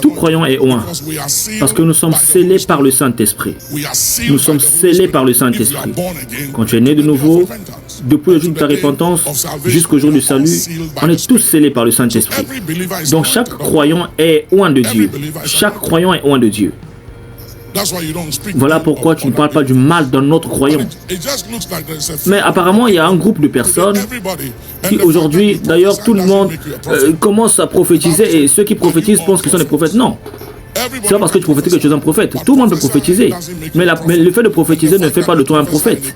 Tout croyant est oint, parce que nous sommes scellés par le Saint-Esprit. Nous sommes scellés par le Saint-Esprit. Quand tu es né de nouveau, depuis le jour de ta repentance jusqu'au jour du salut, on est tous scellés par le Saint-Esprit. Donc chaque croyant est oint de Dieu. Chaque croyant est oint de Dieu. Voilà pourquoi tu ne parles pas du mal d'un autre croyant. Mais apparemment, il y a un groupe de personnes qui aujourd'hui, d'ailleurs, tout le monde commence à prophétiser et ceux qui prophétisent pensent qu'ils sont des prophètes. Non. C'est pas parce que tu prophétises que tu es un prophète. Tout le monde peut prophétiser. Mais le fait de prophétiser ne fait pas de toi un prophète.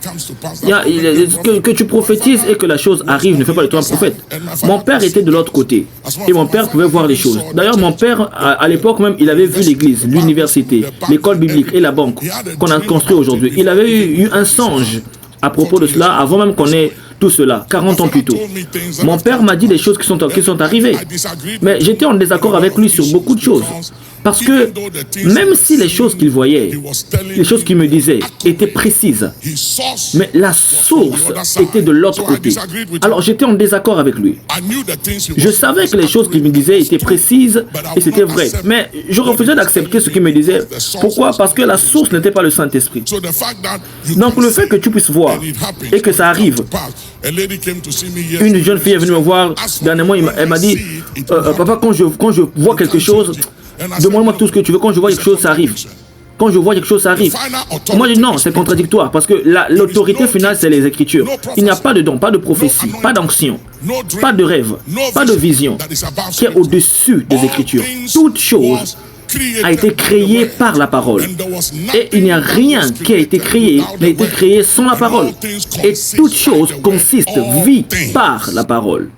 Que tu prophétises et que la chose arrive ne fait pas de toi un prophète. Mon père était de l'autre côté. Et mon père pouvait voir les choses. D'ailleurs, mon père, à l'époque même, il avait vu l'église, l'université, l'école biblique et la banque qu'on a construit aujourd'hui. Il avait eu un songe à propos de cela avant même qu'on ait tout cela, 40 ans plus tôt. Mon père m'a dit des choses qui sont arrivées. Mais j'étais en désaccord avec lui sur beaucoup de choses. Parce que même si les choses qu'il voyait, les choses qu'il me disait étaient précises, mais la source était de l'autre côté. Alors j'étais en désaccord avec lui. Je savais que les choses qu'il me disait étaient précises et c'était vrai. Mais je refusais d'accepter ce qu'il me disait. Pourquoi? Parce que la source n'était pas le Saint-Esprit. Donc le fait que tu puisses voir et que ça arrive. Une jeune fille est venue me voir dernièrement, elle m'a dit papa, quand je vois quelque chose, demande-moi tout ce que tu veux. Quand je vois quelque chose, ça arrive. Quand je vois quelque chose, ça arrive. Moi, je dis non, c'est contradictoire. Parce que l'autorité finale, c'est les Écritures. Il n'y a pas de don, pas de prophétie, pas d'onction, pas de rêve, pas de vision qui est au-dessus des Écritures. Toute chose a été créée par la parole. Et il n'y a rien qui a été créé sans la parole. Et toute chose consiste, vit par la parole.